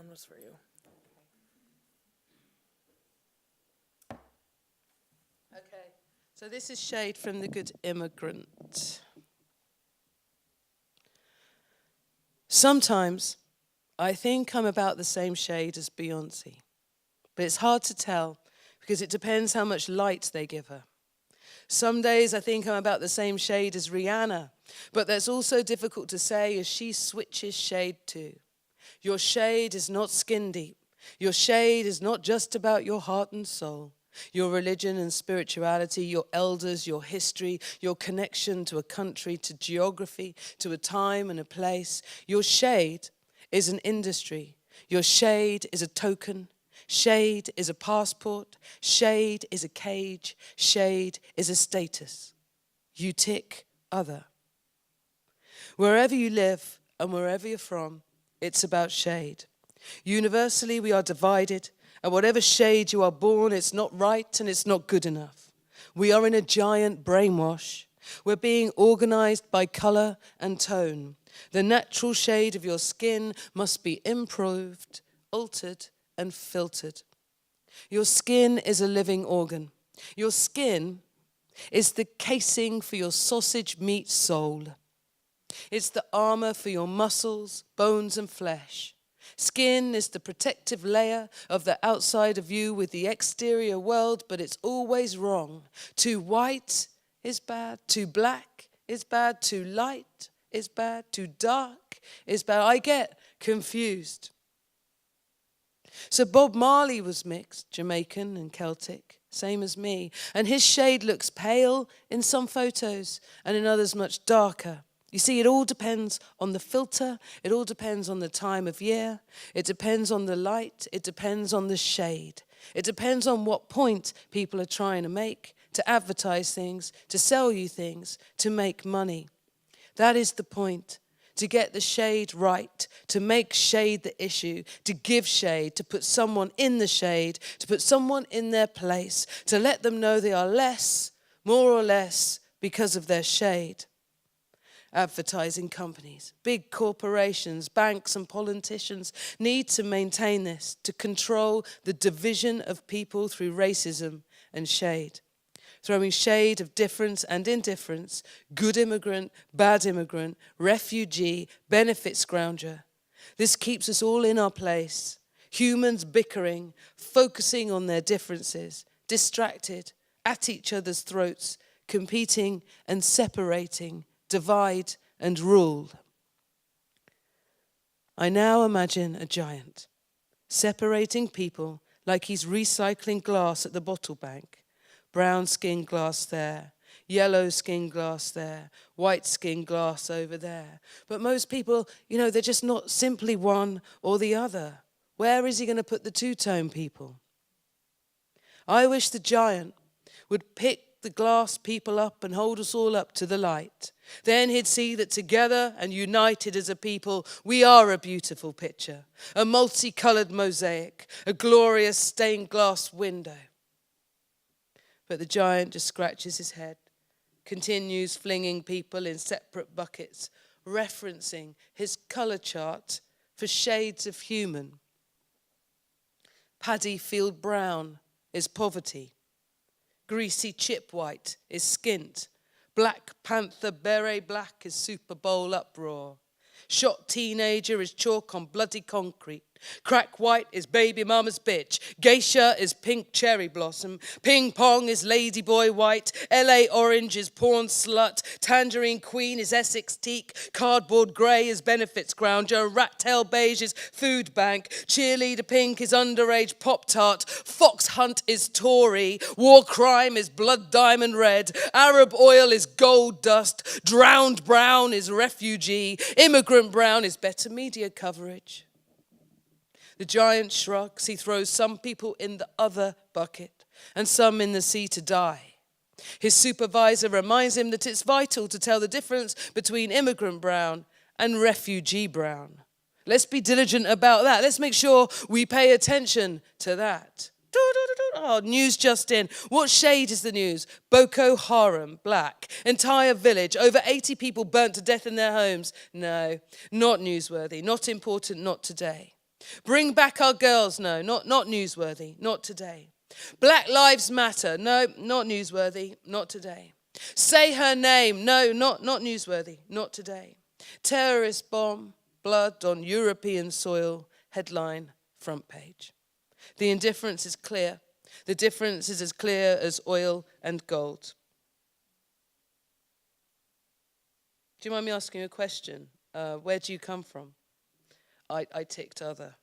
one was for you. Okay, so this is shade from the Good Immigrant. Sometimes I think I'm about the same shade as Beyoncé, but it's hard to tell because it depends how much light they give her. Some days I think I'm about the same shade as Rihanna, but that's also difficult to say as she switches shade too. Your shade is not skin deep. Your shade is not just about your heart and soul. Your religion and spirituality, your elders, your history, your connection to a country, to geography, to a time and a place. Your shade is an industry. Your shade is a token. Shade is a passport. Shade is a cage. Shade is a status. You tick other. Wherever you live and wherever you're from, it's about shade. Universally, we are divided. And whatever shade you are born, it's not right and it's not good enough. We are in a giant brainwash. We're being organized by color and tone. The natural shade of your skin must be improved, altered, and filtered. Your skin is a living organ. Your skin is the casing for your sausage meat soul. It's the armor for your muscles, bones, and flesh. Skin is the protective layer of the outside of you with the exterior world, but it's always wrong. Too white is bad, too black is bad, too light is bad, too dark is bad. I get confused. So Bob Marley was mixed, Jamaican and Celtic, same as me, and his shade looks pale in some photos and in others much darker. You see, it all depends on the filter. It all depends on the time of year. It depends on the light. It depends on the shade. It depends on what point people are trying to make, to advertise things, to sell you things, to make money. That is the point, to get the shade right, to make shade the issue, to give shade, to put someone in the shade, to put someone in their place, to let them know they are less, more or less, because of their shade. Advertising companies, big corporations, banks and politicians need to maintain this, to control the division of people through racism and shade. Throwing shade of difference and indifference, good immigrant, bad immigrant, refugee, benefit scrounger. This keeps us all in our place, humans bickering, focusing on their differences, distracted, at each other's throats, competing and separating, divide and rule. I now imagine a giant separating people like he's recycling glass at the bottle bank. Brown skin glass there, yellow skin glass there, white skin glass over there. But most people, they're just not simply one or the other. Where is he going to put the two-tone people? I wish the giant would pick the glass people up and hold us all up to the light. Then he'd see that together and united as a people, we are a beautiful picture, a multicolored mosaic, a glorious stained glass window. But the giant just scratches his head, continues flinging people in separate buckets, referencing his color chart for shades of human. Paddy field brown is poverty. Greasy chip white is skint. Black Panther beret black is Super Bowl uproar. Shot teenager is chalk on bloody concrete. Crack white is baby mama's bitch. Geisha is pink cherry blossom. Ping pong is ladyboy white. LA orange is porn slut. Tangerine queen is Essex teak. Cardboard grey is benefits grounger. Rat tail beige is food bank. Cheerleader pink is underage pop tart. Fox hunt is Tory. War crime is blood diamond red. Arab oil is gold dust. Drowned brown is refugee. Immigrant brown is better media coverage. The giant shrugs. He throws some people in the other bucket and some in the sea to die. His supervisor reminds him that it's vital to tell the difference between immigrant brown and refugee brown. Let's be diligent about that. Let's make sure we pay attention to that. Oh, news just in. What shade is the news? Boko Haram, black. Entire village, over 80 people burnt to death in their homes. No, not newsworthy, not important, not today. Bring back our girls. No, not newsworthy. Not today. Black Lives Matter. No, not newsworthy. Not today. Say her name. No, not newsworthy. Not today. Terrorist bomb, blood on European soil. Headline, front page. The indifference is clear. The difference is as clear as oil and gold. Do you mind me asking you a question? Where do you come from? I ticked other.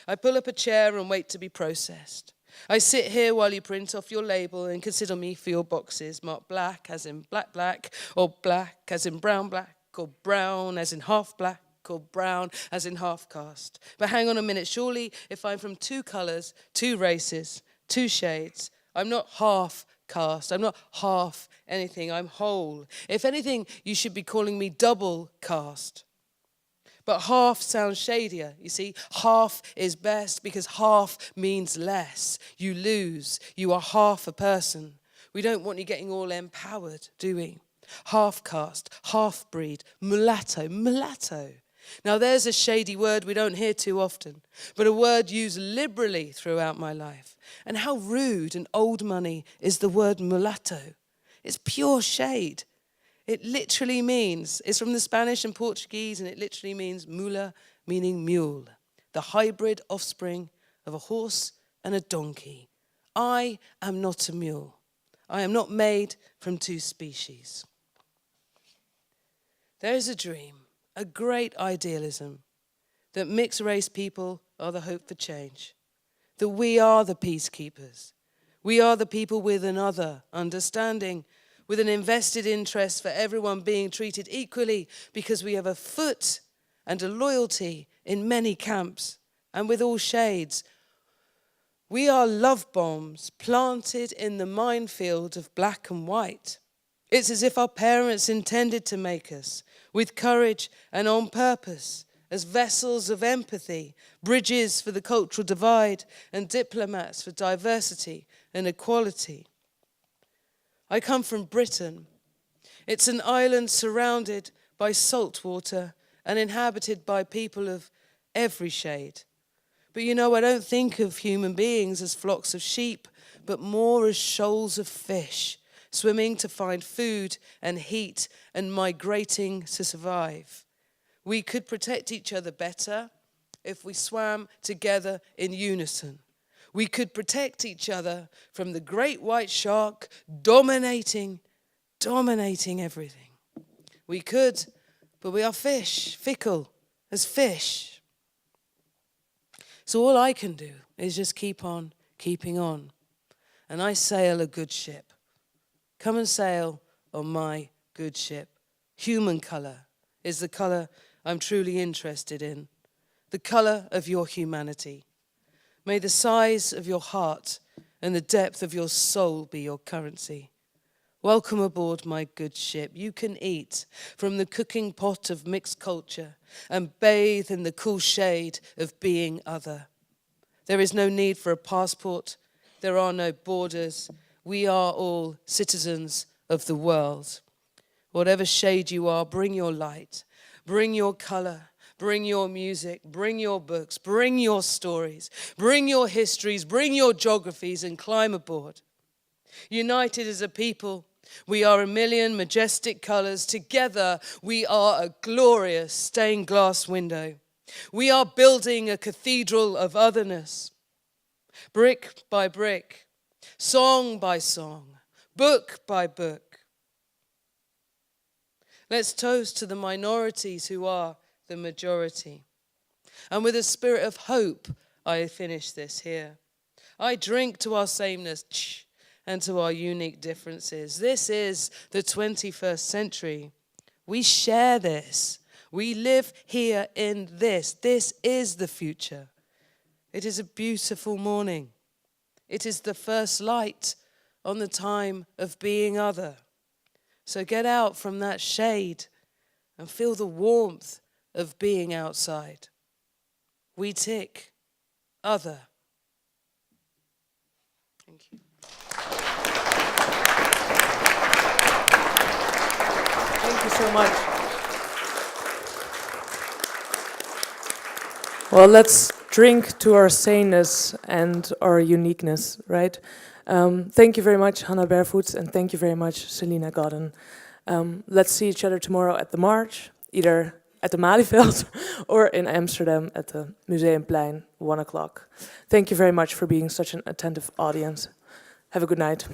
I pull up a chair and wait to be processed. I sit here while you print off your label and consider me for your boxes, marked black as in black black, or black as in brown black, or brown as in half black, or brown as in half caste. But hang on a minute, surely if I'm from two colours, two races, two shades, I'm not half caste, I'm not half anything, I'm whole. If anything, you should be calling me double caste. But half sounds shadier, you see. Half is best because half means less. You lose. You are half a person. We don't want you getting all empowered, do we? Half caste, half breed, mulatto. Now there's a shady word we don't hear too often, but a word used liberally throughout my life. And how rude and old money is the word mulatto. It's pure shade. It literally means, it's from the Spanish and Portuguese, and it literally means mula, meaning mule, the hybrid offspring of a horse and a donkey. I am not a mule. I am not made from two species. There is a dream, a great idealism, that mixed race people are the hope for change, that we are the peacekeepers. We are the people with another understanding, with an invested interest for everyone being treated equally, because we have a foot and a loyalty in many camps and with all shades. We are love bombs planted in the minefield of black and white. It's as if our parents intended to make us, with courage and on purpose, as vessels of empathy, bridges for the cultural divide, and diplomats for diversity and equality. I come from Britain. It's an island surrounded by salt water and inhabited by people of every shade. But you know, I don't think of human beings as flocks of sheep, but more as shoals of fish, swimming to find food and heat and migrating to survive. We could protect each other better if we swam together in unison. We could protect each other from the great white shark dominating everything. We could, but we are fish, fickle as fish. So all I can do is just keep on keeping on. And I sail a good ship. Come and sail on my good ship. Human colour is the colour I'm truly interested in. The colour of your humanity. May the size of your heart and the depth of your soul be your currency. Welcome aboard my good ship. You can eat from the cooking pot of mixed culture and bathe in the cool shade of being other. There is no need for a passport. There are no borders. We are all citizens of the world. Whatever shade you are, bring your light, bring your color. Bring your music, bring your books, bring your stories, bring your histories, bring your geographies, and climb aboard. United as a people, we are a million majestic colors. Together, we are a glorious stained glass window. We are building a cathedral of otherness. Brick by brick, song by song, book by book. Let's toast to the minorities who are the majority. And with a spirit of hope, I finish this here. I drink to our sameness and to our unique differences. This is the 21st century. We share this. We live here in this. This is the future. It is a beautiful morning. It is the first light on the time of being other. So get out from that shade and feel the warmth of being outside. We tick other. Thank you. Thank you so much. Well, let's drink to our saneness and our uniqueness, right? Thank you very much, Hannah Barefoots, and thank you very much, Salena Godden. Let's see each other tomorrow at the March, either at the Malieveld or in Amsterdam at the Museumplein, 1 o'clock. Thank you very much for being such an attentive audience. Have a good night.